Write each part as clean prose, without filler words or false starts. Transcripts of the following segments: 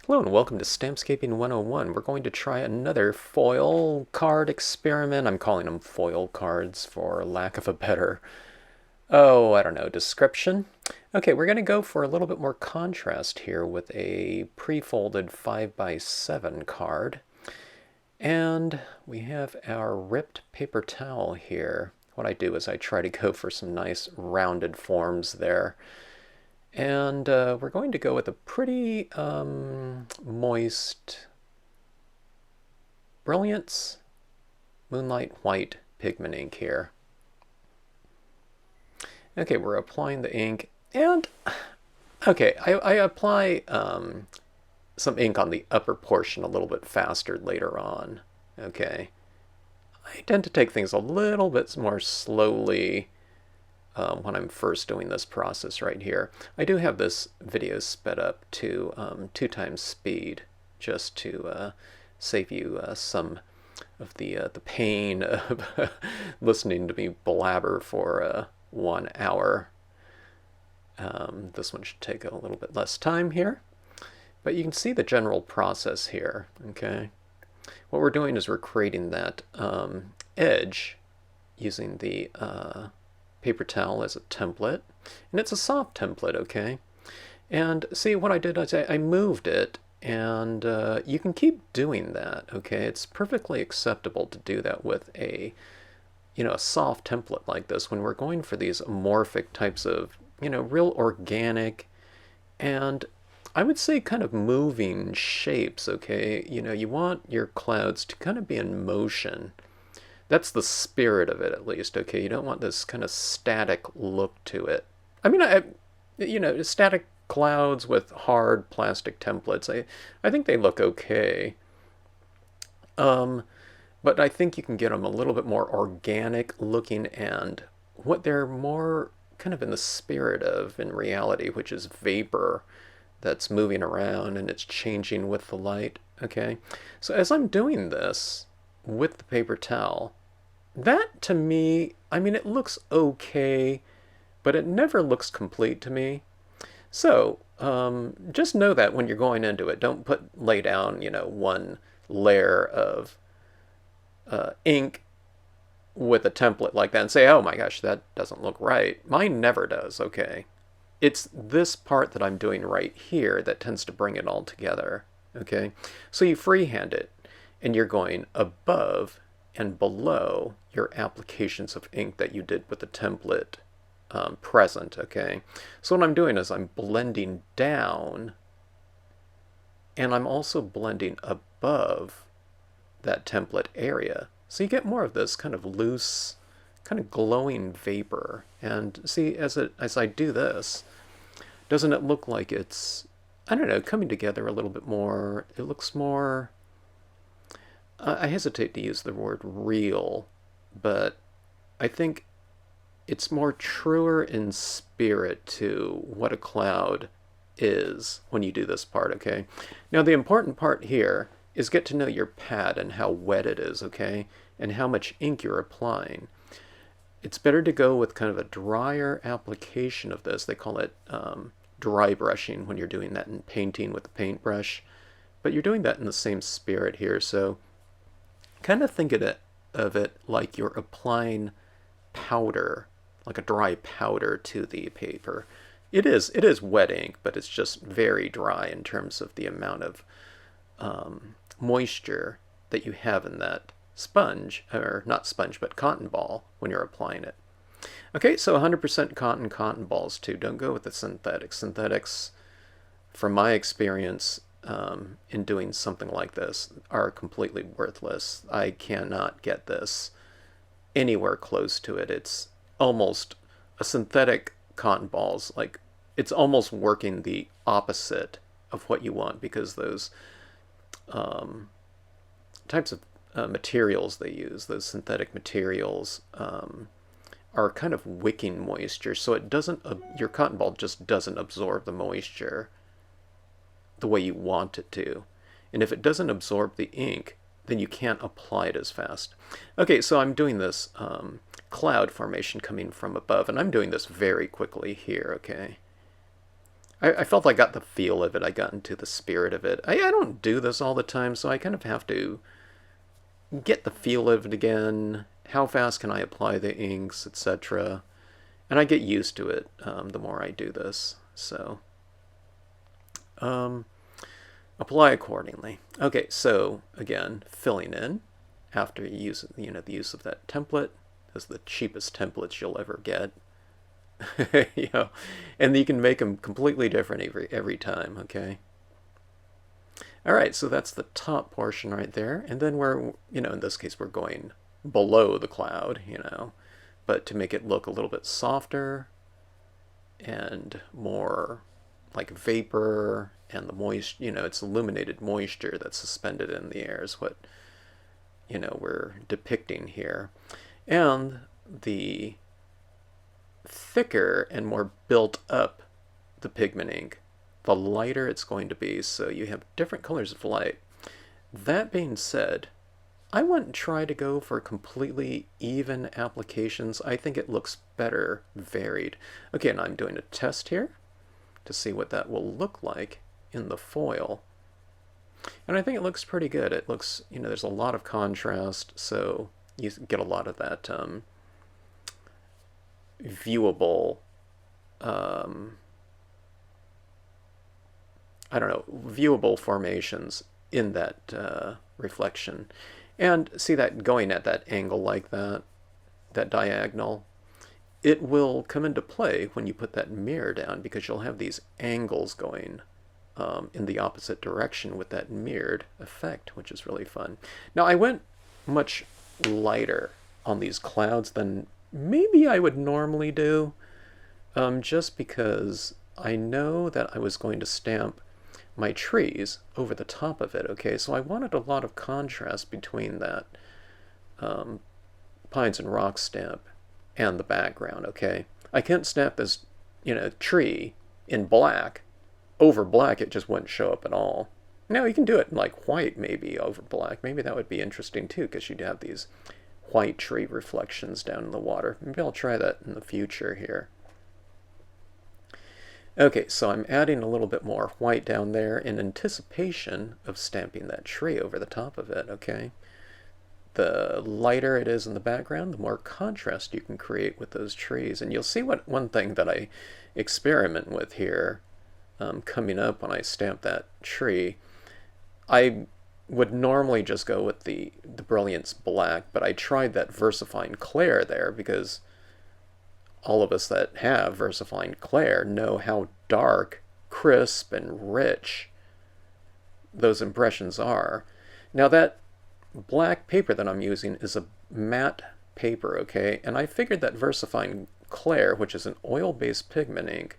Hello and welcome to Stampscaping 101. We're going to try another foil card experiment. I'm calling them foil cards for lack of a better, I don't know, description. Okay, we're going to go for a little bit more contrast here with a pre-folded 5x7 card. And we have our ripped paper towel here. What I do is I try to go for some nice rounded forms there. And we're going to go with a pretty moist Brilliance Moonlight White pigment ink here. Okay, we're applying the ink, and okay, I apply some ink on the upper portion a little bit faster later on. Okay, I tend to take things a little bit more slowly when I'm first doing this process right here. I do have this video sped up to 2x speed just to save you some of the pain of listening to me blabber for 1 hour. This one should take a little bit less time here, but you can see the general process here. Okay, what we're doing is we're creating that edge using the paper towel as a template, and it's a soft template, okay? And see, what I did is I moved it, and you can keep doing that, okay? It's perfectly acceptable to do that with a soft template like this when we're going for these amorphic types of, real organic and I would say kind of moving shapes, okay? You want your clouds to kind of be in motion. That's the spirit of it, at least, okay? You don't want this kind of static look to it. I mean, static clouds with hard plastic templates, I think they look okay. But I think you can get them a little bit more organic looking and what they're more kind of in the spirit of in reality, which is vapor that's moving around and it's changing with the light, okay? So as I'm doing this with the paper towel, that to me, I mean, it looks okay, but it never looks complete to me. So just know that when you're going into it, don't lay down, one layer of ink with a template like that and say, oh my gosh, that doesn't look right. Mine never does, okay? It's this part that I'm doing right here that tends to bring it all together, okay? So you freehand it, and you're going above and below your applications of ink that you did with the template present, okay? So what I'm doing is I'm blending down, and I'm also blending above that template area. So you get more of this kind of loose, kind of glowing vapor. And see, as I do this, doesn't it look like it's, I don't know, coming together a little bit more? It looks more, I hesitate to use the word real, but I think it's more truer in spirit to what a cloud is when you do this part, okay? Now the important part here is get to know your pad and how wet it is, okay? And how much ink you're applying. It's better to go with kind of a drier application of this. They call it dry brushing when you're doing that in painting with a paintbrush. But you're doing that in the same spirit here, so kind of think of it like you're applying powder, like a dry powder to the paper. It is wet ink, but it's just very dry in terms of the amount of moisture that you have in that sponge, or not sponge, but cotton ball when you're applying it. Okay, so 100% cotton balls too. Don't go with the synthetics. Synthetics, from my experience in doing something like this, are completely worthless. I cannot get this anywhere close to it. It's almost a synthetic cotton balls, like it's almost working the opposite of what you want, because those types of materials they use, those synthetic materials, are kind of wicking moisture, so it doesn't, your cotton ball just doesn't absorb the moisture the way you want it to. And if it doesn't absorb the ink, then you can't apply it as fast. Okay, so I'm doing this cloud formation coming from above, and I'm doing this very quickly here, okay? I felt I got the feel of it. I got into the spirit of it. I don't do this all the time, so I kind of have to get the feel of it again. How fast can I apply the inks, etc. And I get used to it the more I do this. So um, apply accordingly. Okay, so again, filling in after you use the use of that template. This is the cheapest templates you'll ever get. you know, and you can make them completely different every time. Okay. All right, so that's the top portion right there, and then we're in this case we're going below the cloud, but to make it look a little bit softer and more like vapor, and the it's illuminated moisture that's suspended in the air is what we're depicting here. And the thicker and more built up the pigment ink, the lighter it's going to be, so you have different colors of light. That being said, I wouldn't try to go for completely even applications. I think it looks better varied. Okay, and I'm doing a test here to see what that will look like in the foil. And I think it looks pretty good. It looks, there's a lot of contrast, so you get a lot of that viewable, viewable formations in that reflection. And see that going at that angle like that, that diagonal, it will come into play when you put that mirror down, because you'll have these angles going in the opposite direction with that mirrored effect, which is really fun. Now I went much lighter on these clouds than maybe I would normally do, just because I know that I was going to stamp my trees over the top of it, okay? So I wanted a lot of contrast between that Pines and Rocks stamp and the background, okay? I can't stamp this, tree in black. Over black, it just wouldn't show up at all. Now, you can do it in like white, maybe, over black. Maybe that would be interesting, too, because you'd have these white tree reflections down in the water. Maybe I'll try that in the future here. Okay, so I'm adding a little bit more white down there in anticipation of stamping that tree over the top of it, okay? The lighter it is in the background, the more contrast you can create with those trees. And you'll see one thing that I experiment with here coming up when I stamp that tree. I would normally just go with the Brilliance Black, but I tried that VersaFine Clair there because all of us that have VersaFine Clair know how dark, crisp, and rich those impressions are. Now that black paper that I'm using is a matte paper, okay? And I figured that VersaFine Clair, which is an oil-based pigment ink,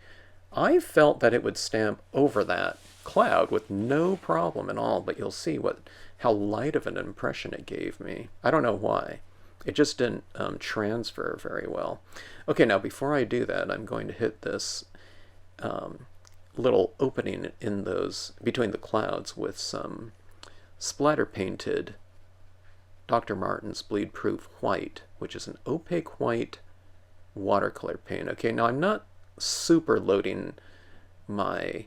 I felt that it would stamp over that cloud with no problem at all, but you'll see how light of an impression it gave me. I don't know why. It just didn't transfer very well. Okay, now before I do that, I'm going to hit this little opening in between the clouds with some splatter painted Dr. Martin's Bleed Proof White, which is an opaque white watercolor paint. Okay, now I'm not super loading my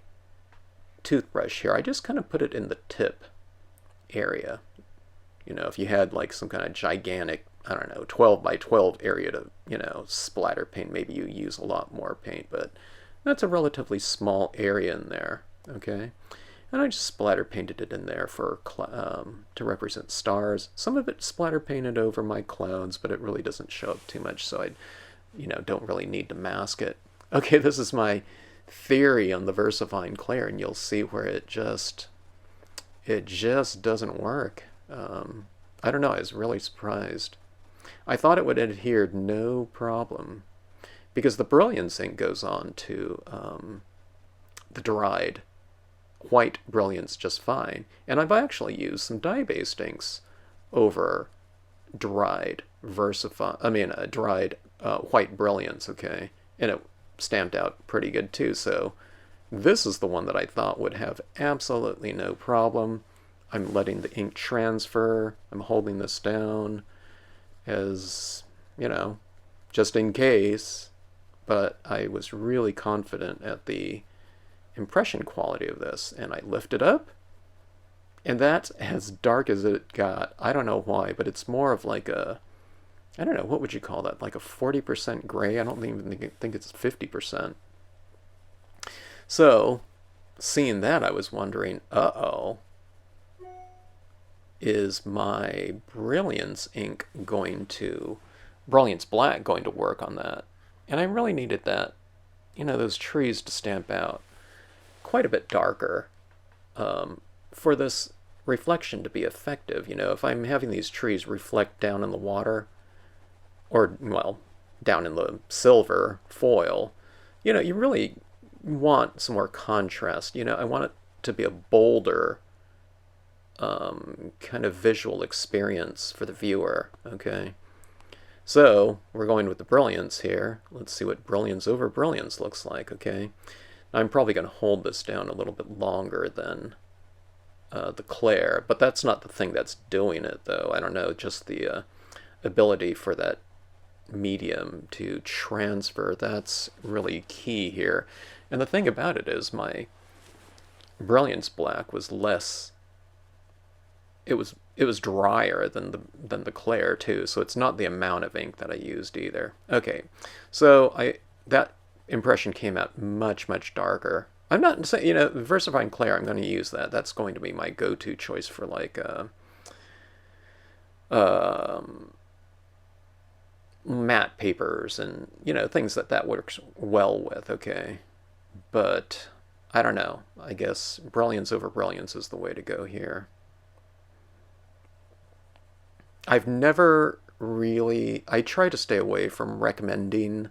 toothbrush here. I just kind of put it in the tip area. If you had like some kind of gigantic, 12 by 12 area to, splatter paint, maybe you use a lot more paint, but that's a relatively small area in there, okay? And I just splatter painted it in there to represent stars. Some of it splatter painted over my clouds, but it really doesn't show up too much, so I, don't really need to mask it. Okay, this is my theory on the VersaFine Clair, and you'll see where it just doesn't work. I don't know, I was really surprised. I thought it would adhere no problem, because the Brilliance ink goes on to the dried white Brilliance just fine, and I've actually used some dye-based inks over dried dried white Brilliance, okay, and it stamped out pretty good too. So this is the one that I thought would have absolutely no problem. I'm letting the ink transfer. I'm holding this down as, just in case, but I was really confident at the impression quality of this. And I lift it up, and that's as dark as it got. I don't know why, but it's more of like a, I don't know, what would you call that? Like a 40% gray? I don't even think it's 50%. So, seeing that, I was wondering, uh-oh, is my Brilliance ink going to, Brilliance Black going to work on that? And I really needed that, those trees to stamp out quite a bit darker for this reflection to be effective. If I'm having these trees reflect down in the water, or, well, down in the silver foil, you really want some more contrast. I want it to be a bolder kind of visual experience for the viewer, okay? So, we're going with the Brilliance here. Let's see what Brilliance over Brilliance looks like, okay? I'm probably going to hold this down a little bit longer than the Clair, but that's not the thing that's doing it, though. I don't know, just the ability for that medium to transfer, that's really key here. And the thing about it is my Brilliance Black was less, it was drier than the Clair too, so it's not the amount of ink that I used either. Okay, so that impression came out much darker. I'm not saying, VersaFine Clair, I'm going to use that. That's going to be my go-to choice for like matte papers and things that works well with, okay? But I don't know, I guess Brilliance over Brilliance is the way to go here. I've never really, I try to stay away from recommending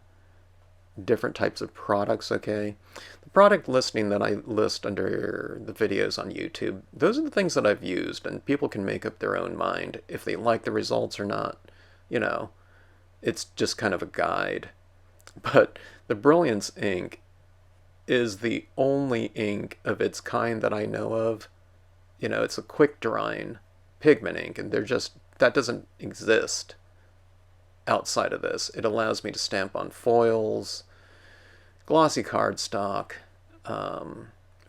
different types of products, okay? The product listing that I list under the videos on YouTube, those are the things that I've used, and people can make up their own mind if they like the results or not. It's just kind of a guide. But the Brilliance ink is the only ink of its kind that I know of. It's a quick drying pigment ink, and that doesn't exist outside of this. It allows me to stamp on foils, glossy cardstock,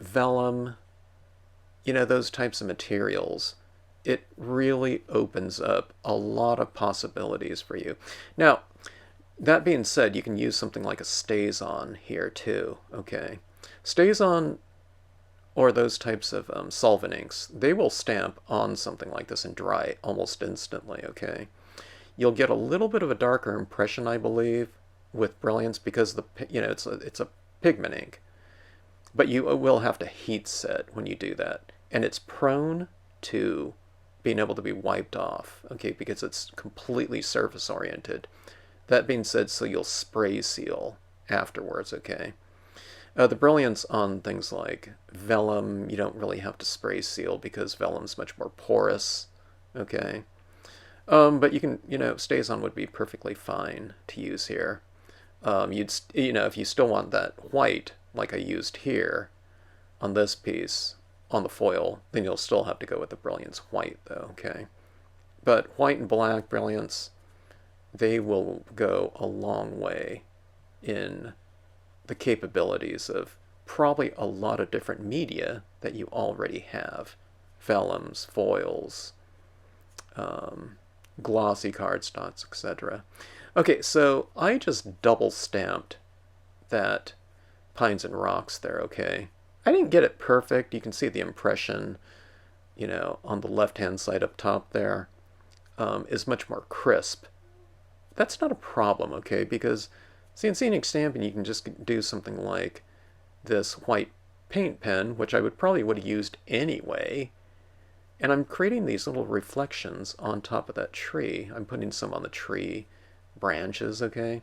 vellum, those types of materials. It really opens up a lot of possibilities for you. Now, that being said, you can use something like a StazOn here too, okay? StazOn, or those types of solvent inks, they will stamp on something like this and dry almost instantly, okay? You'll get a little bit of a darker impression, I believe, with Brilliance because it's a pigment ink. But you will have to heat set when you do that. And it's prone to being able to be wiped off, okay, because it's completely surface oriented. That being said, so you'll spray seal afterwards, okay? The Brilliance on things like vellum, you don't really have to spray seal because vellum's much more porous, okay? But you can, StazOn would be perfectly fine to use here. If you still want that white, like I used here on this piece, on the foil, then you'll still have to go with the Brilliance white, though, okay? But white and black Brilliance, they will go a long way in the capabilities of probably a lot of different media that you already have. Vellums, foils, glossy cardstocks, etc. Okay, so I just double stamped that Pines and Rocks there, okay? I didn't get it perfect. You can see the impression, on the left-hand side up top there, is much more crisp. That's not a problem, okay? Because CNC ink stamping, you can just do something like this white paint pen, which I probably would have used anyway, and I'm creating these little reflections on top of that tree. I'm putting some on the tree branches, okay?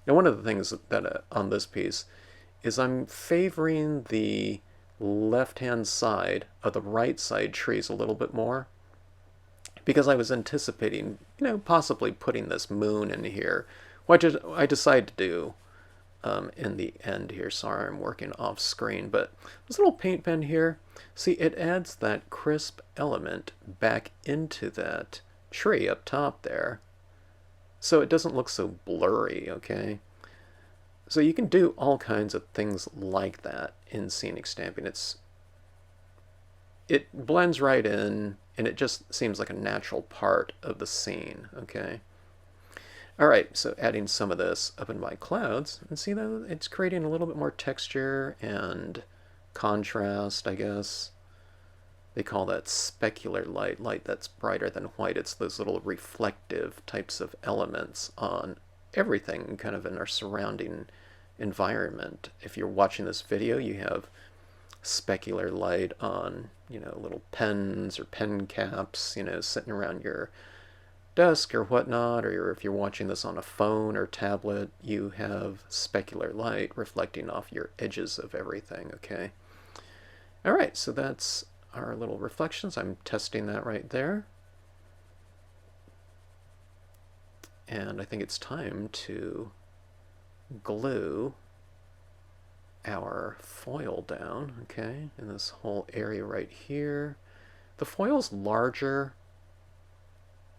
Now, one of the things that on this piece is I'm favoring the left-hand side of the right side trees a little bit more because I was anticipating, possibly putting this moon in here, which I decided to do in the end here. Sorry, I'm working off screen, but this little paint pen here, see, it adds that crisp element back into that tree up top there, so it doesn't look so blurry, okay? So you can do all kinds of things like that in scenic stamping. It blends right in, and it just seems like a natural part of the scene, okay? All right, so adding some of this up in my clouds, and see though, it's creating a little bit more texture and contrast, I guess. They call that specular light, light that's brighter than white. It's those little reflective types of elements on everything kind of in our surrounding environment. If you're watching this video, you have specular light on, little pens or pen caps, sitting around your desk or whatnot, or if you're watching this on a phone or tablet, you have specular light reflecting off your edges of everything, okay? All right, so that's our little reflections. I'm testing that right there. And I think it's time to glue our foil down, okay, in this whole area right here. The foil's larger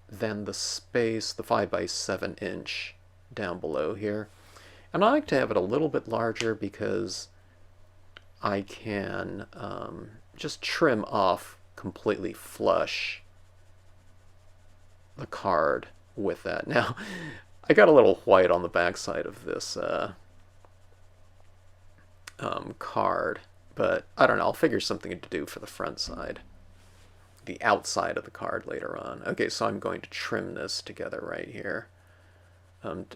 than the space, the 5x7 inch down below here. And I like to have it a little bit larger because I can just trim off completely flush the card with that. Now, I got a little white on the backside of this card, but I don't know, I'll figure something to do for the front side, the outside of the card later on. Okay, so I'm going to trim this together right here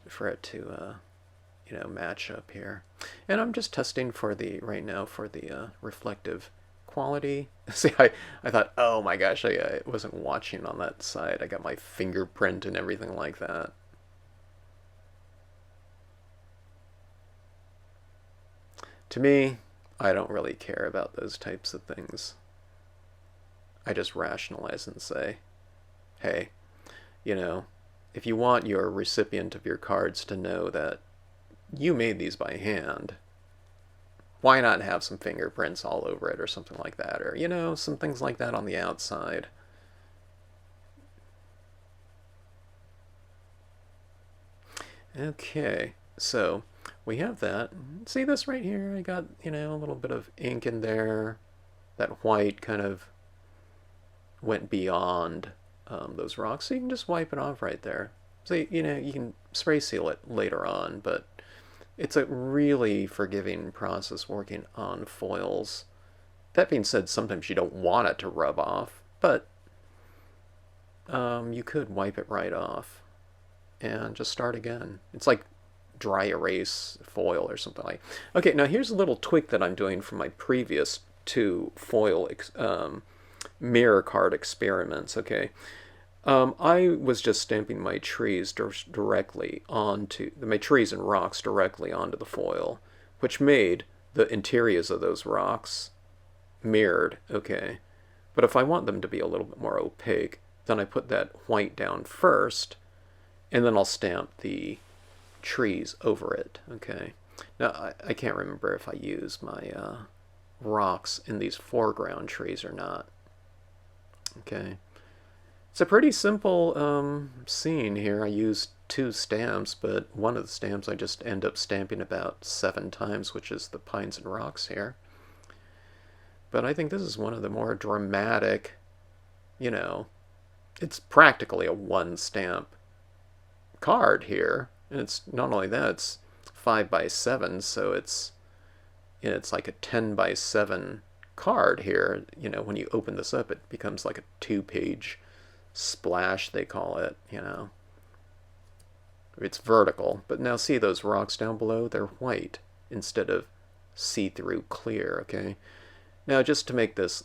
for it to match up here. And I'm just testing for the, right now, for the reflective quality. See, I thought, oh my gosh, I wasn't watching on that side. I got my fingerprint and everything like that. To me, I don't really care about those types of things. I just rationalize and say, hey, if you want your recipient of your cards to know that you made these by hand, why not have some fingerprints all over it or something like that, or, some things like that on the outside. Okay, so we have that. See this right here? I got, a little bit of ink in there. That white kind of went beyond those rocks, so you can just wipe it off right there. So, you can spray seal it later on, but it's a really forgiving process working on foils. That being said, sometimes you don't want it to rub off, but you could wipe it right off and just start again. It's like dry erase foil or something like. Okay, now here's a little tweak that I'm doing from my previous two foil mirror card experiments, okay? I was just stamping my trees directly onto, my trees and rocks directly onto the foil, which made the interiors of those rocks mirrored, okay? But if I want them to be a little bit more opaque, then I put that white down first, and then I'll stamp the trees over it, okay? Now, I can't remember if I use my rocks in these foreground trees or not, okay? It's a pretty simple scene here. I used two stamps, but one of the stamps I just end up stamping about 7 times, which is the pines and rocks here. But I think this is one of the more dramatic, it's practically a one stamp card here. And it's not only that, it's 5x7, so it's like a 10x7 card here. When you open this up, it becomes like a 2-page splash, they call it, It's vertical, but now see those rocks down below? They're white instead of see-through clear, okay? Now, just to make this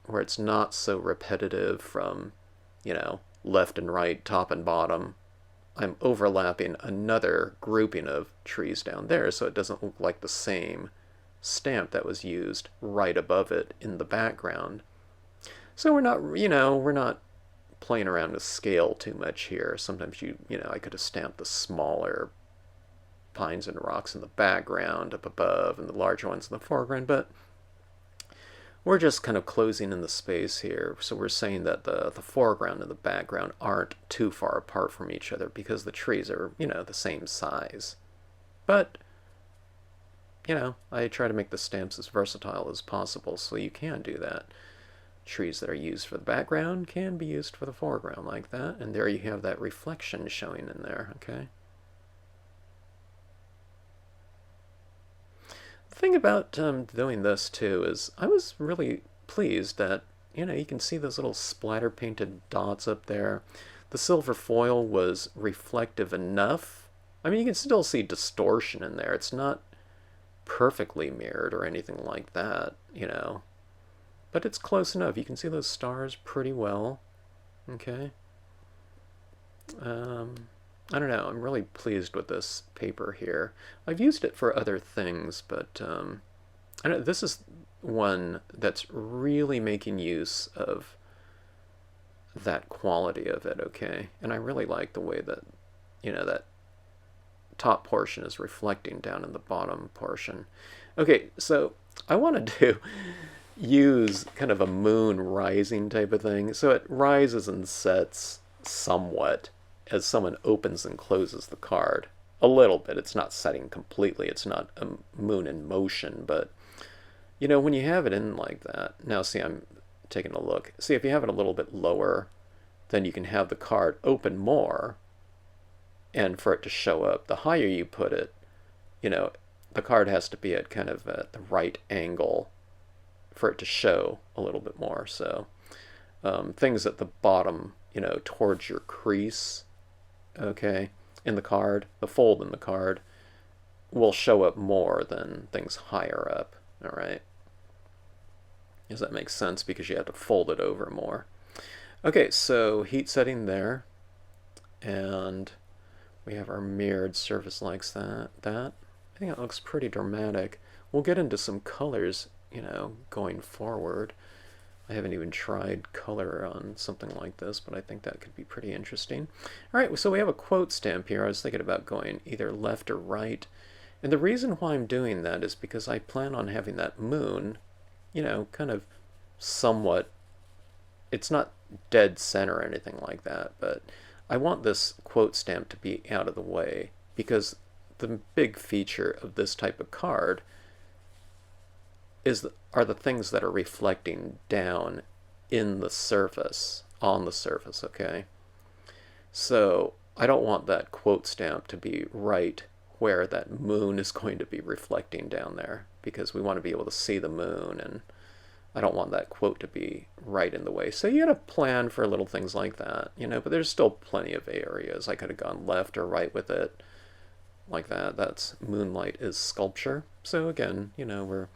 where it's not so repetitive from, left and right, top and bottom, I'm overlapping another grouping of trees down there so it doesn't look like the same stamp that was used right above it in the background. So we're not playing around with scale too much here. Sometimes I could have stamped the smaller pines and rocks in the background up above and the larger ones in the foreground, but we're just kind of closing in the space here. So we're saying that the foreground and the background aren't too far apart from each other because the trees are, the same size. But you know, I try to make the stamps as versatile as possible, so you can do that. Trees that are used for the background can be used for the foreground like that, and there you have that reflection showing in there, okay? The thing about doing this too is I was really pleased that, you know, you can see those little splatter painted dots up there. The silver foil was reflective enough. I mean, you can still see distortion in there. It's not perfectly mirrored or anything like that, you know. But it's close enough. You can see those stars pretty well. Okay. Um, I don't know. I'm really pleased with this paper here. I've used it for other things, but I don't, this is one that's really making use of that quality of it, okay? And I really like the way that, you know, that top portion is reflecting down in the bottom portion. Okay, so I wanted to use kind of a moon rising type of thing. So it rises and sets somewhat as someone opens and closes the card. A little bit. It's not setting completely. It's not a moon in motion, but you know, when you have it in like that, now see, I'm taking a look. See, if you have it a little bit lower, then you can have the card open more, and for it to show up, the higher you put it, you know, the card has to be at kind of at the right angle for it to show a little bit more. So things at the bottom, you know, towards your crease, okay, in the card, the fold in the card, will show up more than things higher up, all right? Does that make sense? Because you have to fold it over more. Okay, so heat setting there, and we have our mirrored surface like that. I think it looks pretty dramatic. We'll get into some colors, you know, going forward. I haven't even tried color on something like this, but I think that could be pretty interesting. All right, so we have a quote stamp here. I was thinking about going either left or right. And the reason why I'm doing that is because I plan on having that moon, you know, kind of somewhat, it's not dead center or anything like that, but I want this quote stamp to be out of the way because the big feature of this type of card are the things that are reflecting down in the surface, on the surface, okay? So I don't want that quote stamp to be right where that moon is going to be reflecting down there because we want to be able to see the moon, and I don't want that quote to be right in the way. So you got to plan for little things like that, you know, but there's still plenty of areas. I could have gone left or right with it like that. That's moonlight is sculpture. So again, you know, we're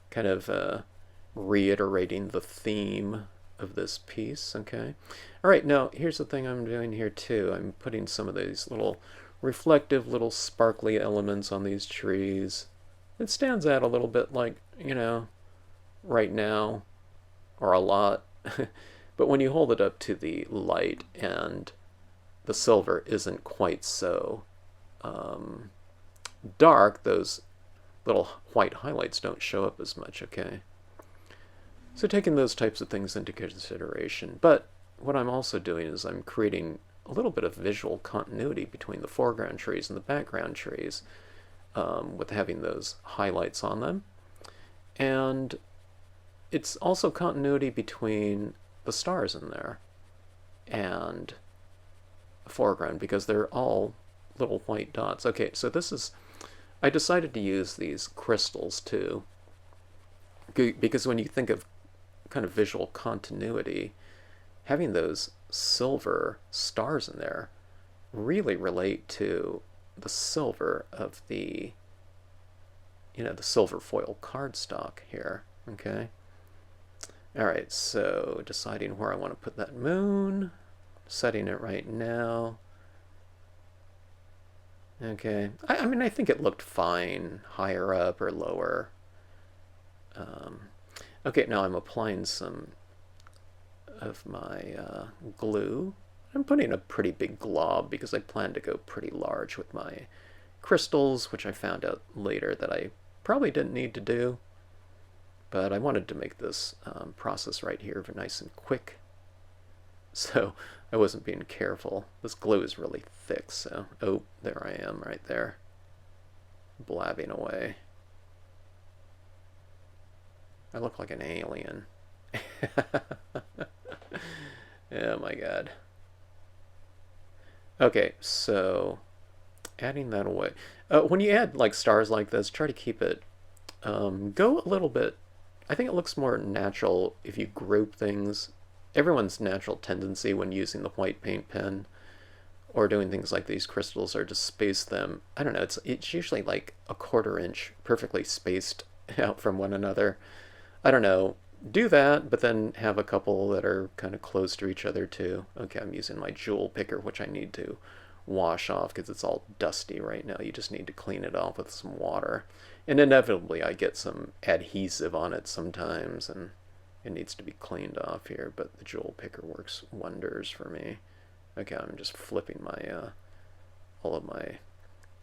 kind of reiterating the theme of this piece, okay? All right, now here's the thing I'm doing here too. I'm putting some of these little reflective little sparkly elements on these trees. It stands out a little bit like, you know, right now, or a lot. But when you hold it up to the light and the silver isn't quite so dark, those little white highlights don't show up as much, okay? So taking those types of things into consideration. But what I'm also doing is I'm creating a little bit of visual continuity between the foreground trees and the background trees with having those highlights on them. And it's also continuity between the stars in there and the foreground because they're all little white dots. Okay, so this is, I decided to use these crystals too because when you think of kind of visual continuity, having those silver stars in there really relate to the silver of the, you know, the silver foil cardstock here, okay? All right, so deciding where I want to put that moon, setting it right now. Okay, I mean, I think it looked fine, higher up or lower. Okay, now I'm applying some of my glue. I'm putting a pretty big glob because I plan to go pretty large with my crystals, which I found out later that I probably didn't need to do. But I wanted to make this process right here nice and quick. So I wasn't being careful. This glue is really thick, so, oh, there I am right there, blabbing away. I look like an alien. Oh my god. Okay, so adding that away. When you add like stars like this, try to keep it, go a little bit. I think it looks more natural if you group things. Everyone's natural tendency when using the white paint pen or doing things like these crystals are to space them. I don't know, it's usually like a quarter inch perfectly spaced out from one another. I don't know, do that, but then have a couple that are kind of close to each other too. Okay, I'm using my jewel picker, which I need to wash off because it's all dusty right now. You just need to clean it off with some water. And inevitably I get some adhesive on it sometimes and it needs to be cleaned off here, but the jewel picker works wonders for me. Okay, I'm just flipping my all of my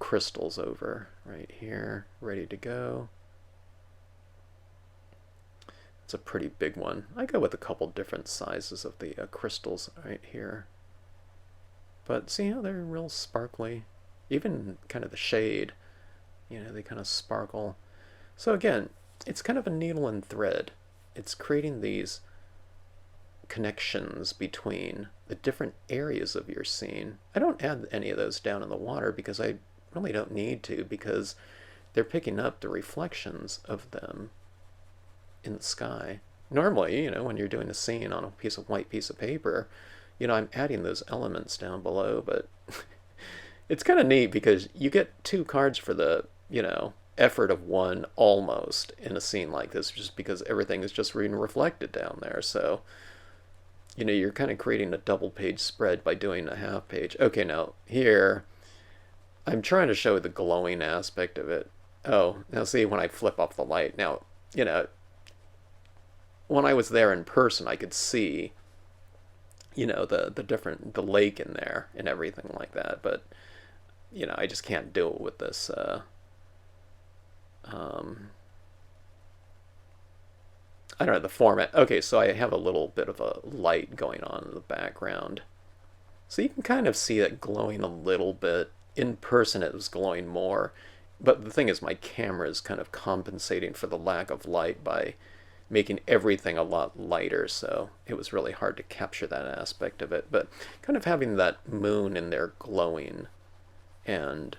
crystals over right here, ready to go. It's a pretty big one. I go with a couple different sizes of the crystals right here. But see how they're real sparkly? Even kind of the shade, you know, they kind of sparkle. So again, it's kind of a needle and thread. It's creating these connections between the different areas of your scene. I don't add any of those down in the water because I really don't need to, because they're picking up the reflections of them in the sky. Normally, you know, when you're doing a scene on a white piece of paper, you know, I'm adding those elements down below, but it's kind of neat because you get two cards for the, you know, effort of one almost in a scene like this, just because everything is just being reflected down there. So, you know, you're kind of creating a double page spread by doing a half page. Okay, now here, I'm trying to show the glowing aspect of it. Oh, now see when I flip off the light. Now, you know, when I was there in person, I could see, you know, the lake in there and everything like that. But, you know, I just can't do it with this, I don't know, the format. Okay, so I have a little bit of a light going on in the background. So you can kind of see it glowing a little bit. In person it was glowing more. But the thing is, my camera is kind of compensating for the lack of light by making everything a lot lighter, so it was really hard to capture that aspect of it. But kind of having that moon in there glowing and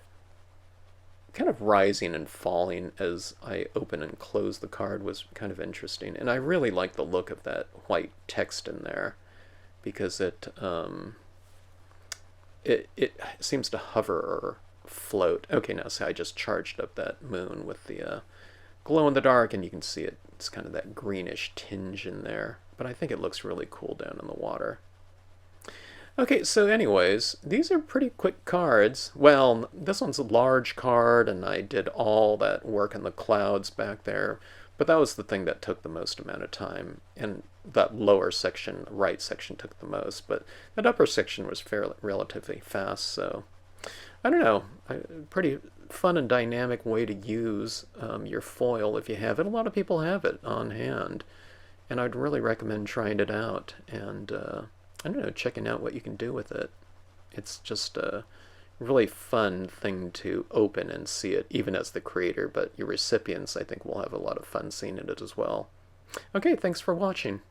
kind of rising and falling as I open and close the card was kind of interesting. And I really like the look of that white text in there because it seems to hover or float. Okay, now see, I just charged up that moon with the glow in the dark, and you can see it's kind of that greenish tinge in there. But I think it looks really cool down in the water. Okay, so anyways, these are pretty quick cards. Well, this one's a large card, and I did all that work in the clouds back there, but that was the thing that took the most amount of time, and that lower section, right section, took the most, but that upper section was fairly relatively fast, so I don't know, pretty fun and dynamic way to use your foil if you have it. A lot of people have it on hand, and I'd really recommend trying it out, and I don't know, checking out what you can do with it. It's just a really fun thing to open and see it, even as the creator, but your recipients, I think, will have a lot of fun seeing it as well. Okay, thanks for watching.